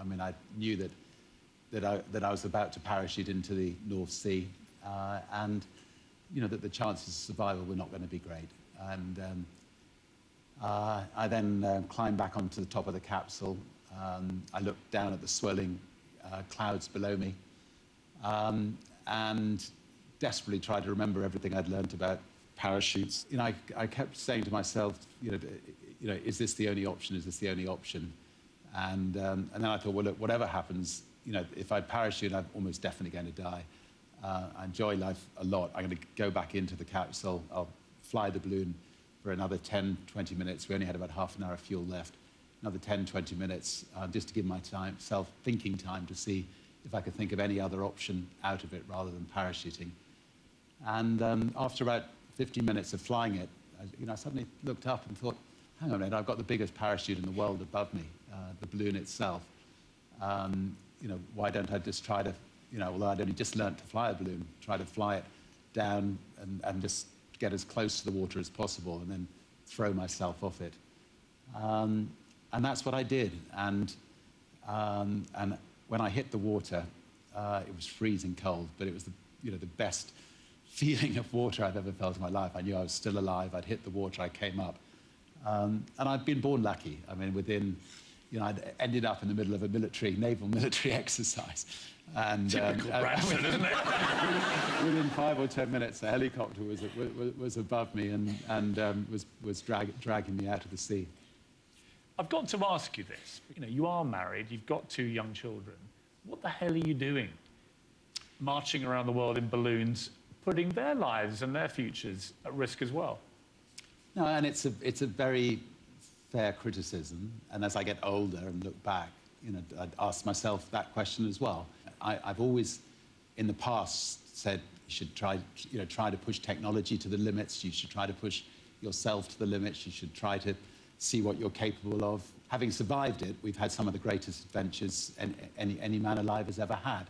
I mean, I knew that I was about to parachute into the North Sea, and that the chances of survival were not going to be great. And I then climbed back onto the top of the capsule. I looked down at the swirling clouds below me, and desperately tried to remember everything I'd learned about parachutes. I kept saying to myself, is this the only option? Is this the only option? And then I thought, well, look, whatever happens, if I parachute, I'm almost definitely going to die. I enjoy life a lot. I'm going to go back into the capsule. I'll fly the balloon for another 10, 20 minutes. We only had about half an hour of fuel left. Another 10, 20 minutes, just to give myself thinking time to see if I could think of any other option out of it rather than parachuting. And after about 15 minutes of flying it, I suddenly looked up and thought, hang on a minute, I've got the biggest parachute in the world above me, the balloon itself. Why don't I just try to, although I'd only just learnt to fly a balloon, try to fly it down and just get as close to the water as possible and then throw myself off it. And that's what I did. And when I hit the water, it was freezing cold, but it was the best feeling of water I've ever felt in my life. I knew I was still alive. I'd hit the water, I came up. And I've been born lucky. I mean, I'd ended up in the middle of a naval military exercise. And, typical Branson, isn't it? Within 5 or 10 minutes, a helicopter was above me and was dragging me out of the sea. I've got to ask you this. You are married, you've got 2 young children. What the hell are you doing? Marching around the world in balloons, putting their lives and their futures at risk as well. No, and it's a very fair criticism. And as I get older and look back, I'd ask myself that question as well. I've always, in the past, said you should try to push technology to the limits. You should try to push yourself to the limits. You should try to see what you're capable of. Having survived it, we've had some of the greatest adventures any man alive has ever had.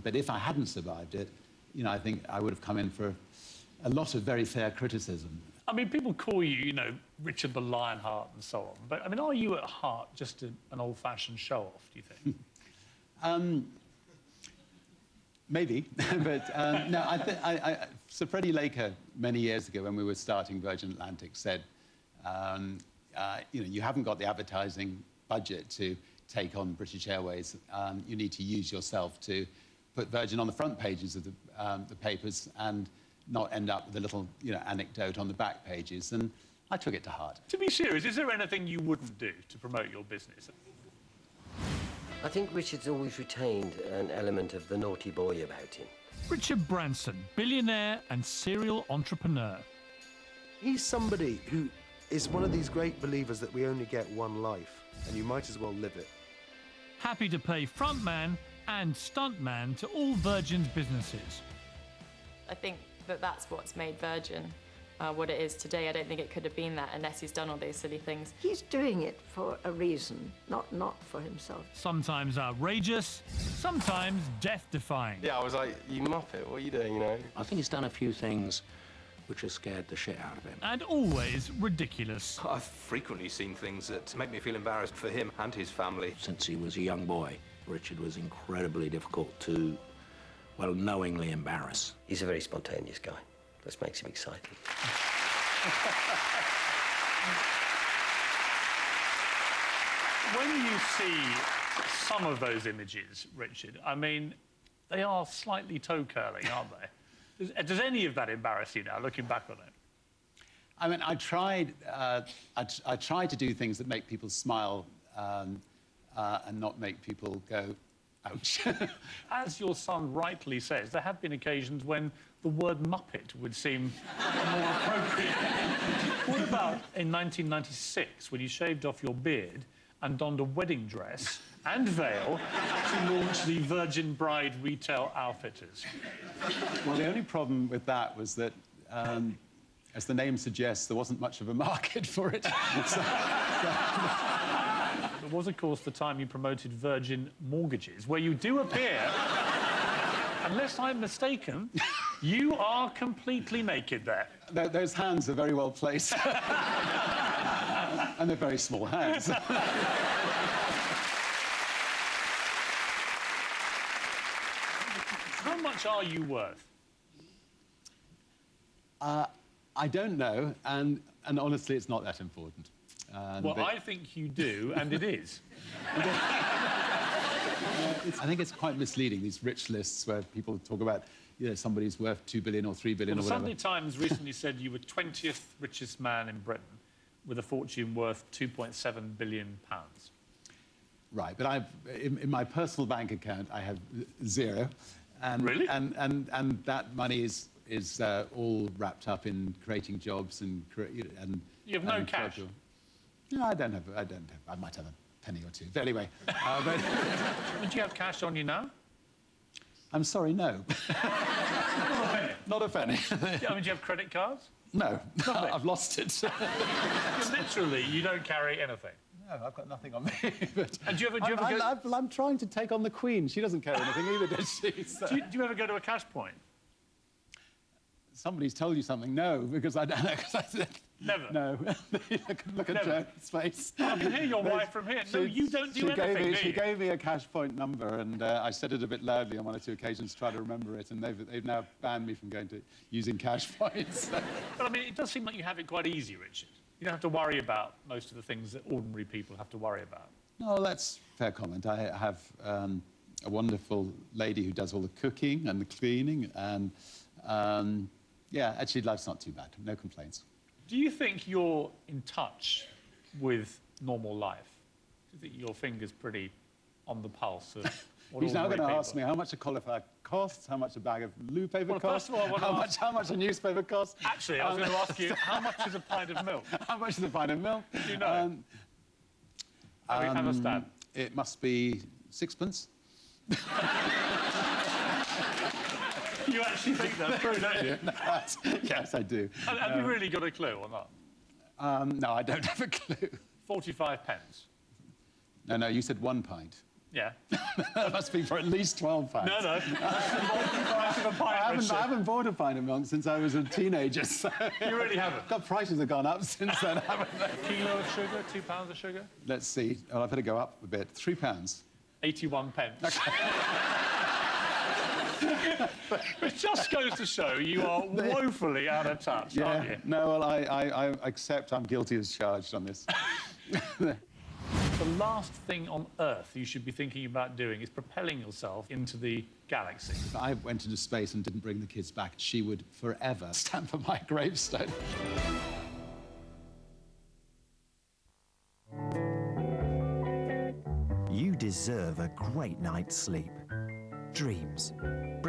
But if I hadn't survived it, I think I would have come in for a lot of very fair criticism. I mean, people call you, Richard the Lionheart and so on. But, I mean, are you at heart just an old-fashioned show-off, do you think? Maybe. But, no, Sir Freddie Laker, many years ago when we were starting Virgin Atlantic, said, you haven't got the advertising budget to take on British Airways. You need to use yourself to put Virgin on the front pages of the papers and not end up with a little, anecdote on the back pages. And I took it to heart. To be serious, is there anything you wouldn't do to promote your business? I think Richard's always retained an element of the naughty boy about him. Richard Branson, billionaire and serial entrepreneur. He's somebody who is one of these great believers that we only get one life, and you might as well live it. Happy to pay frontman and stuntman to all Virgin's businesses. I think that's what's made Virgin what it is today. I don't think it could have been that unless he's done all those silly things. He's doing it for a reason, not for himself. Sometimes outrageous, sometimes death-defying. Yeah, I was like, you muppet, what are you doing, I think he's done a few things which has scared the shit out of him. And always ridiculous. I've frequently seen things that make me feel embarrassed for him and his family. Since he was a young boy, Richard was incredibly difficult to, well, knowingly embarrass. He's a very spontaneous guy. That makes him exciting. When you see some of those images, Richard, I mean, they are slightly toe-curling, aren't they? Does any of that embarrass you now, looking back on it? I mean, I tried to do things that make people smile and not make people go, ouch. As your son rightly says, there have been occasions when the word Muppet would seem more appropriate. What about in 1996, when you shaved off your beard and donned a wedding dress and veil to launch the Virgin Bride Retail Outfitters? Well, the only problem with that was that, as the name suggests, there wasn't much of a market for it. There was, of course, the time you promoted Virgin Mortgages, where you do appear, unless I'm mistaken, you are completely naked there. Those hands are very well placed. And they're very small hands. much are you worth? I don't know, and honestly, it's not that important. Well, I think you do, and it is. I think it's quite misleading, these rich lists where people talk about, somebody's worth 2 billion or 3 billion Well, or the whatever. Sunday Times recently said you were 20th richest man in Britain with a fortune worth £2.7 billion. Right, but in my personal bank account, I have zero. And, Really? And that money is all wrapped up in creating jobs and You have no cash? No, I don't have. I might have a penny or two. But anyway, but Would you have cash on you now? I'm sorry, no. Not a penny. Yeah, I mean, do you have credit cards? No, I've lost it. Literally, you don't carry anything. No, I've got nothing on me. But And do you ever go... I'm trying to take on the Queen. She doesn't carry anything either, does she? So. Do you ever go to a cash point? Somebody's told you something. No, because I don't know. Because I said Never? no. Look at Never. Joan's face. I can hear your wife from here. No, you don't do anything, do She you? gave me a cash point number, and I said it a bit loudly on one or two occasions to try to remember it, and they've now banned me from using cash points. But I mean, it does seem like you have it quite easy, Richard. You don't have to worry about most of the things that ordinary people have to worry about. No, that's a fair comment. I have a wonderful lady who does all the cooking and the cleaning, and yeah, actually, life's not too bad. No complaints. Do you think you're in touch with normal life? Do you think your finger's pretty on the pulse of what He's now ordinary going to people- ask me how much a cauliflower costs, how much a bag of loo paper Well, costs, first of all, I want to how much a newspaper costs. Actually, I was going to ask you, how much is a pint of milk? How much is a pint of milk? Do you know? Have a stab. It must be sixpence. You actually think that's true, don't you? Yes, I do. Have you really got a clue or not? No, I don't have a clue. 45 pence. No, you said 1 pint. Yeah. That must be for at least 12 pints. No. That's the price of a pint, I Richard. haven't bought a pint of milk since I was a teenager, so... You really haven't? God, prices have gone up since then, haven't they? A kilo of sugar, 2 pounds of sugar? Let's see. Oh, I've had to go up a bit. 3 pounds. 81 pence. It just goes to show you are woefully out of touch, aren't you? No, well, I accept I'm guilty as charged on this. The last thing on Earth you should be thinking about doing is propelling yourself into the galaxy. If I went into space and didn't bring the kids back, she would forever stamp on my gravestone. You deserve a great night's sleep. Dreams.